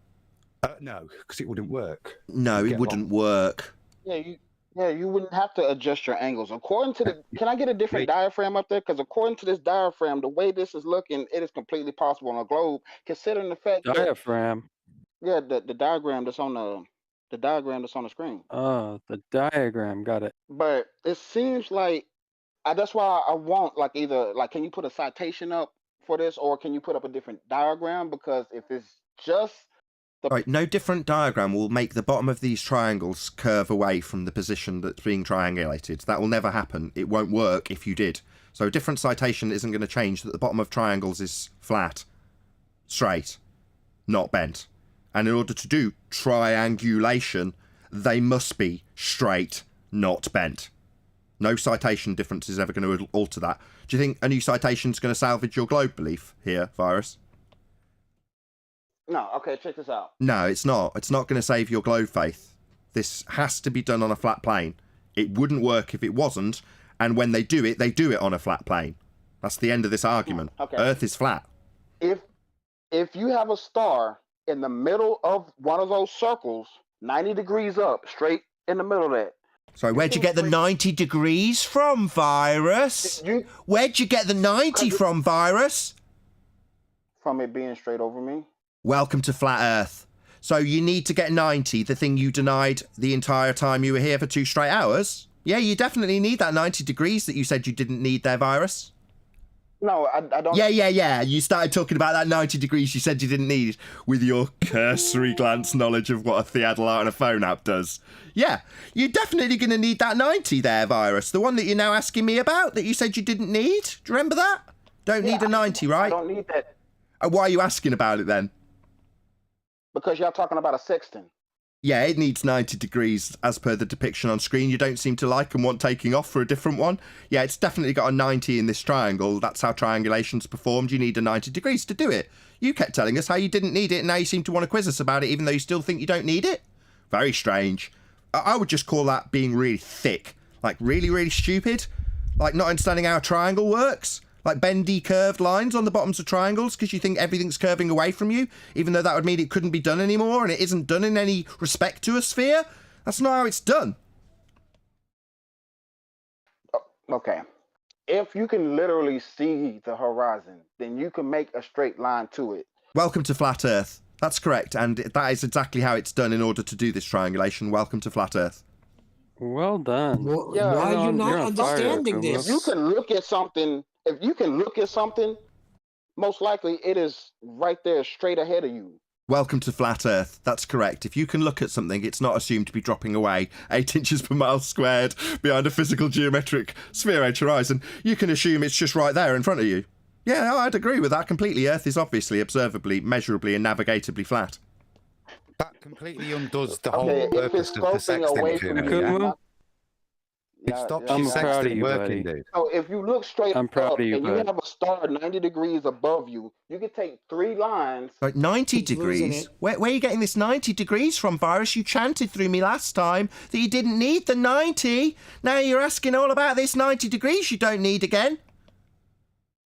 No, because it wouldn't work. No, it wouldn't work. Yeah, you wouldn't have to adjust your angles. According to the, can I get a different diaphragm up there? Because according to this diaphragm, the way this is looking, it is completely possible on a globe, considering the fact Diaphragm. Yeah, the diagram that's on the diagram that's on the screen. Oh, the diagram. Got it. But it seems like that's why I want like either like, can you put a citation up for this, or can you put up a different diagram? Because if it's just Right, no different diagram will make the bottom of these triangles curve away from the position that's being triangulated. That will never happen. It won't work if you did. So a different citation isn't going to change that the bottom of triangles is flat, straight, not bent. And in order to do triangulation, they must be straight, not bent. No citation difference is ever going to alter that. Do you think a new citation is going to salvage your globe belief here, Virus? No, okay, check this out. No, it's not. It's not going to save your globe faith. This has to be done on a flat plane. It wouldn't work if it wasn't, and when they do it on a flat plane. That's the end of this argument. Okay. Earth is flat. If you have a star in the middle of one of those circles, 90 degrees up, straight in the middle of that. Sorry, where'd you get the 90 degrees from, Virus? Where'd you get the 90 from, Virus? From it being straight over me. Welcome to Flat Earth. So you need to get 90, the thing you denied the entire time you were here for 2 straight hours? Yeah, you definitely need that 90 degrees that you said you didn't need there, Virus. No, I don't. Yeah. You started talking about that 90 degrees you said you didn't need with your cursory glance knowledge of what a theodolite and a phone app does. Yeah, you're definitely going to need that 90 there, Virus. The one that you're now asking me about that you said you didn't need. Do you remember that? Don't need a 90, right? I don't need that. Why are you asking about it then? Because y'all talking about a sextant. Yeah, it needs 90 degrees as per the depiction on screen. You don't seem to like and want taking off for a different one. Yeah, it's definitely got a 90 in this triangle. That's how triangulation's performed. You need a 90 degrees to do it. You kept telling us how you didn't need it, and now you seem to want to quiz us about it, even though you still think you don't need it. Very strange. I would just call that being really thick. Like, really, really stupid. Like, not understanding how a triangle works. Like bendy curved lines on the bottoms of triangles because you think everything's curving away from you, even though that would mean it couldn't be done anymore, and it isn't done in any respect to a sphere. That's not how it's done. Okay. If you can literally see the horizon, then you can make a straight line to it. Welcome to Flat Earth. That's correct, and that is exactly how it's done in order to do this triangulation. Welcome to Flat Earth. Well done. Well, why are you not understanding this? If you can look at something, most likely it is right there straight ahead of you. Welcome to Flat Earth. That's correct. If you can look at something, it's not assumed to be dropping away 8 inches per mile squared behind a physical geometric sphere-edge horizon. You can assume it's just right there in front of you. Yeah, no, I'd agree with that completely. Earth is obviously, observably, measurably and navigatably flat. That completely undoes the whole purpose of the sexting. It stops I'm your proud of sexting you, working, buddy. dude. So if you look straight I'm proud up of you, and you bud. have a star 90 degrees above you, you can take 3 lines. Like 90 He's losing degrees? it. Where are you getting this 90 degrees from, Virus? You chanted through me last time that you didn't need the 90. Now you're asking all about this 90 degrees you don't need again.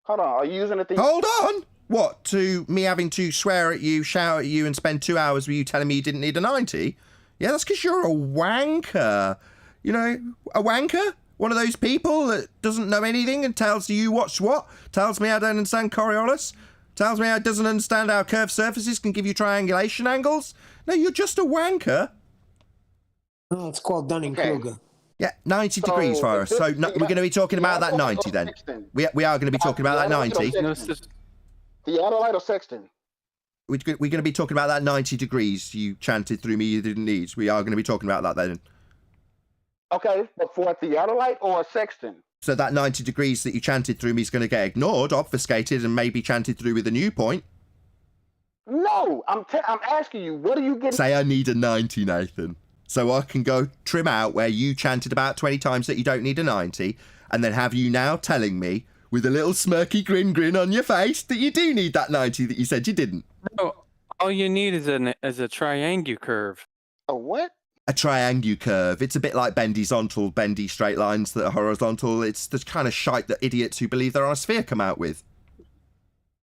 Hold on, are you using it? Hold on! What, to me having to swear at you, shout at you, and spend 2 hours with you telling me you didn't need a 90? Yeah, that's because you're a wanker. You know, a wanker? One of those people that doesn't know anything and tells you what's what? Tells me I don't understand Coriolis? Tells me I doesn't understand how curved surfaces can give you triangulation angles? No, you're just a wanker. Oh, it's called Dunning-Kruger. Yeah, 90 degrees, Virus. So no, we're going to be talking about that 90 then. We are going to be talking about that 90. Theodolite or sextant? We're going to be talking about that 90 degrees you chanted through me you didn't need. We are going to be talking about that then. Okay, but for a theodolite or a sextant? So that 90 degrees that you chanted through me is going to get ignored, obfuscated, and maybe chanted through with a new point. No, I'm asking you, what are you getting? Say I need a 90, Nathan. So I can go trim out where you chanted about 20 times that you don't need a 90, and then have you now telling me, with a little smirky grin on your face, that you do need that 90 that you said you didn't. No, all you need is a triangle curve. A what? A triangle curve. It's a bit like bendy straight lines that are horizontal. It's the kind of shite that idiots who believe they're on a sphere come out with.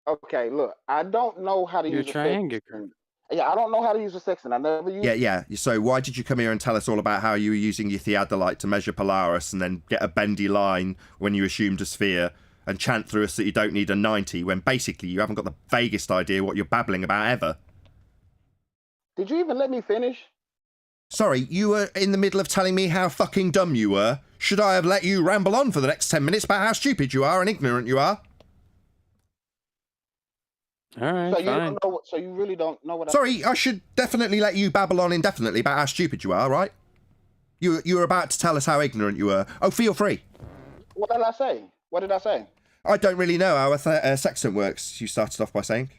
Okay, look, I don't know how to use a triangle sextant. curve. Yeah, I don't know how to use a sextant. I never used. Yeah. So why did you come here and tell us all about how you were using your theodolite to measure Polaris and then get a bendy line when you assumed a sphere and chant through us that you don't need a 90 when basically you haven't got the vaguest idea what you're babbling about ever? Did you even let me finish? Sorry, you were in the middle of telling me how fucking dumb you were. Should I have let you ramble on for the next 10 minutes about how stupid you are and ignorant you are? All right, So you fine. don't know what, so you really don't know what. Sorry, I should definitely let you babble on indefinitely about how stupid you are, right? You were about to tell us how ignorant you were. Oh, feel free. What did I say? What did I say? I don't really know how a sextant works, you started off by saying.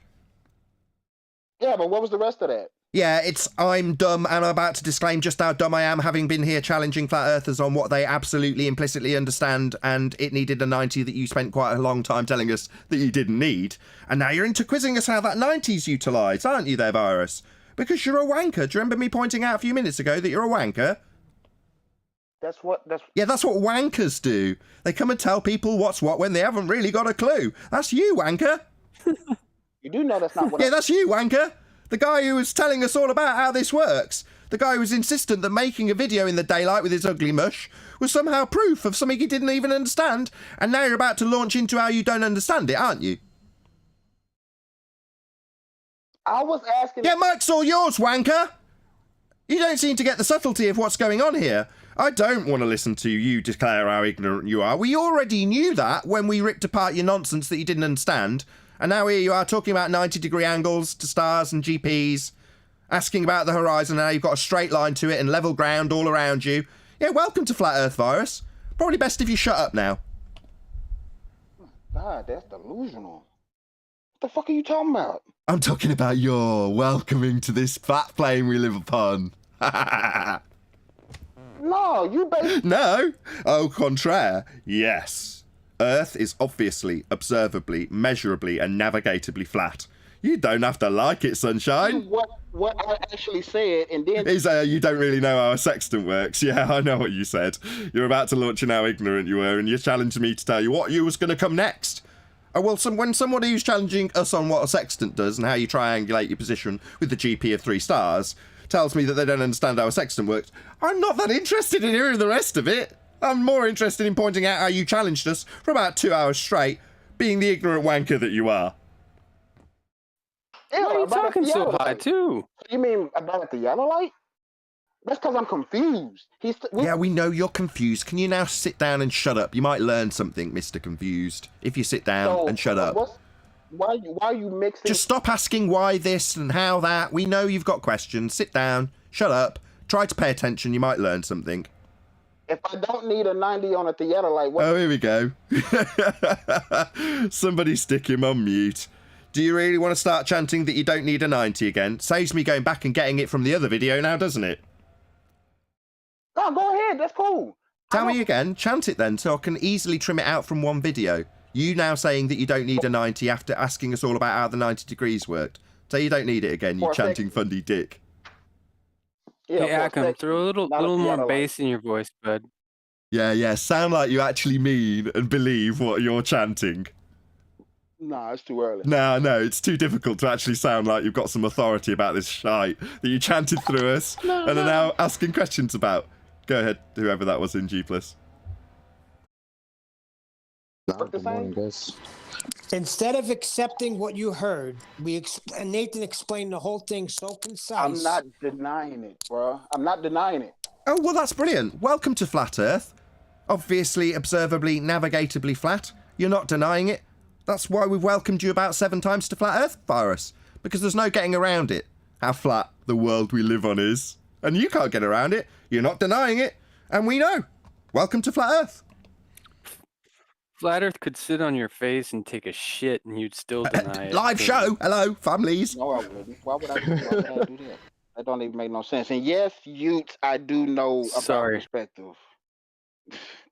Yeah, but what was the rest of that? Yeah, I'm dumb and I'm about to disclaim just how dumb I am, having been here challenging flat earthers on what they absolutely implicitly understand, and it needed a 90 that you spent quite a long time telling us that you didn't need. And now you're into quizzing us how that 90's utilised, aren't you there, Virus? Because you're a wanker. Do you remember me pointing out a few minutes ago that you're a wanker? Yeah, that's what wankers do. They come and tell people what's what when they haven't really got a clue. That's you, wanker. You do know that's not what. Yeah, that's you, wanker. The guy who was telling us all about how this works. The guy who was insistent that making a video in the daylight with his ugly mush was somehow proof of something he didn't even understand. And now you're about to launch into how you don't understand it, aren't you? I was asking. Yeah, mic's all yours, wanker. You don't seem to get the subtlety of what's going on here. I don't want to listen to you declare how ignorant you are. We already knew that when we ripped apart your nonsense that you didn't understand. And now here you are talking about 90-degree angles to stars and GPs, asking about the horizon and how you've got a straight line to it and level ground all around you. Yeah, welcome to Flat Earth, Virus. Probably best if you shut up now. God, that's delusional. What the fuck are you talking about? I'm talking about your welcoming to this flat plane we live upon. No, you basically... No. Au contraire, yes. Earth is obviously, observably, measurably, and navigatably flat. You don't have to like it, sunshine. What I actually said, and then... Is you don't really know how a sextant works. Yeah, I know what you said. You're about to launch in how ignorant you were, and you challenged me to tell you what you was going to come next. Oh, well, when somebody who's challenging us on what a sextant does and how you triangulate your position with the GP of 3 stars tells me that they don't understand how a sextant works, I'm not that interested in hearing the rest of it. I'm more interested in pointing out how you challenged us for about 2 hours straight, being the ignorant wanker that you are. Yeah, why are you talking so high, too? You mean about the yellow light? That's because I'm confused. Yeah, we know you're confused. Can you now sit down and shut up? You might learn something, Mr. Confused, if you sit down and shut up. Why are you mixing... Just stop asking why this and how that. We know you've got questions. Sit down, shut up, try to pay attention. You might learn something. If I don't need a 90 on a theodolite... Oh, here we go. Somebody stick him on mute. Do you really want to start chanting that you don't need a 90 again? Saves me going back and getting it from the other video now, doesn't it? Oh, go ahead. That's cool. Tell me again. Chant it then, so I can easily trim it out from one video. You now saying that you don't need a 90 after asking us all about how the 90 degrees worked. So you don't need it again, you chanting fundy dick. Yeah, hey, Akam, throw a little more bass in your voice, bud. Yeah. Sound like you actually mean and believe what you're chanting. Nah, it's too early. No, it's too difficult to actually sound like you've got some authority about this shite that you chanted through us and are now asking questions about. Go ahead, whoever that was in G+. Good morning, guys. Instead of accepting what you heard, Nathan explained the whole thing so concise. I'm not denying it, bro. I'm not denying it. Oh, well, that's brilliant. Welcome to Flat Earth. Obviously, observably, navigatably flat. You're not denying it. That's why we've welcomed you about 7 times to Flat Earth, Virus. Because there's no getting around it. How flat the world we live on is. And you can't get around it. You're not denying it. And we know. Welcome to Flat Earth. Flat Earth could sit on your face and take a shit, and you'd still deny it. Live show. Hello, families. No, I wouldn't. Why would I do that? That don't even make no sense. And yes, Utes, I do know about perspective.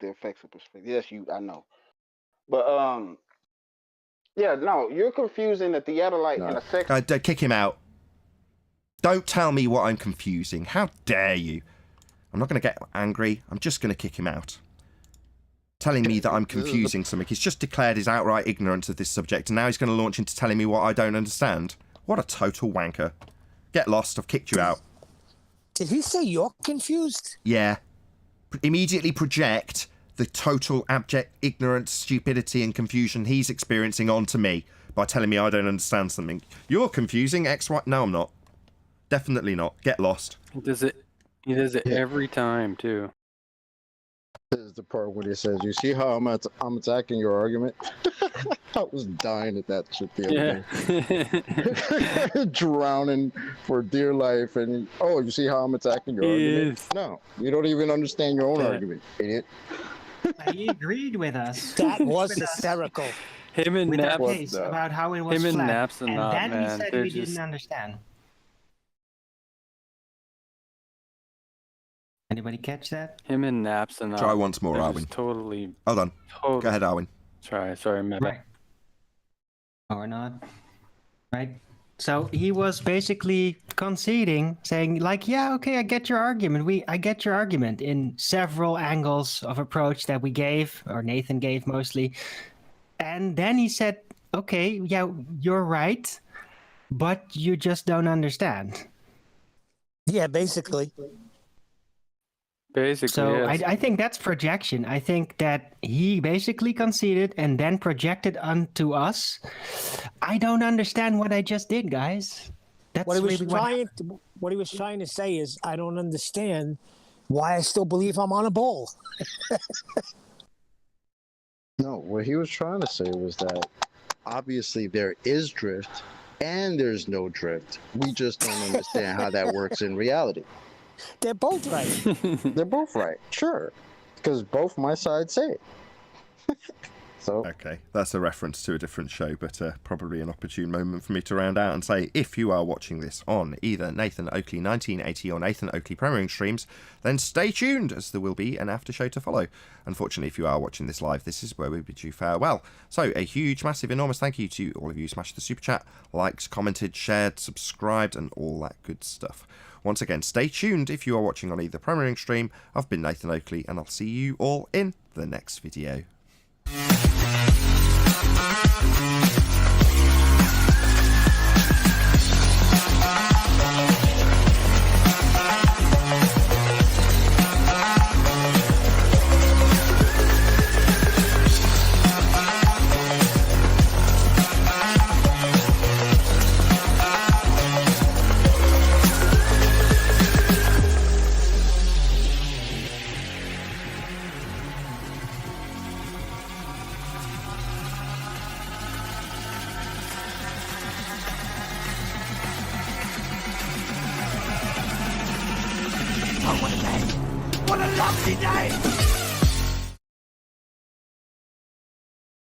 The effects of perspective. Yes, I know. But yeah, no, you're confusing the theodolite and a sex. Kick him out. Don't tell me what I'm confusing. How dare you? I'm not going to get angry. I'm just going to kick him out. Telling me that I'm confusing something. He's just declared his outright ignorance of this subject, and now he's going to launch into telling me what I don't understand. What a total wanker. Get lost. I've kicked you out. Did he say you're confused? Yeah. Immediately project the total abject ignorance, stupidity, and confusion he's experiencing onto me by telling me I don't understand something. You're confusing X, Y. No, I'm not. Definitely not. Get lost. He does it every time, too. This is the part where he says, "You see how I'm attacking your argument?" I was dying at that shit the other day, drowning for dear life. And you see how I'm attacking your argument? No, you don't even understand your own argument, idiot. He agreed with us. That was hysterical. Him and Naps about how it was him flat. and Naps and not, then man. he said we didn't understand. Anybody catch that? Him and Naps and Try once more, Arwin. Totally. Hold on. Totally. Go ahead, Arwin. Sorry, man. Right. Or not. Right. So he was basically conceding, saying like, "Yeah, okay, I get your argument. I get your argument in several angles of approach that we gave, or Nathan gave mostly." And then he said, "Okay, yeah, you're right, but you just don't understand." Yeah, basically. So yes. I think that's projection. I think that he basically conceded and then projected onto us. I don't understand what I just did, guys. That's What he was trying to say is, I don't understand why I still believe I'm on a bowl. No, what he was trying to say was that obviously there is drift and there's no drift. We just don't understand how that works in reality. They're both right. They're both right, sure, because both my sides say it. So okay, that's a reference to a different show, but probably an opportune moment for me to round out and say, if you are watching this on either Nathan Oakley 1980 or Nathan Oakley premiering streams, then stay tuned, as there will be an after show to follow. Unfortunately, if you are watching this live, this is where we bid you farewell. So a huge, massive, enormous thank you to all of you who smashed the super chat, liked, commented, shared, subscribed, and all that good stuff. Once again, stay tuned if you are watching on either premiering stream. I've been Nathan Oakley, and I'll see you all in the next video. What a lovely day!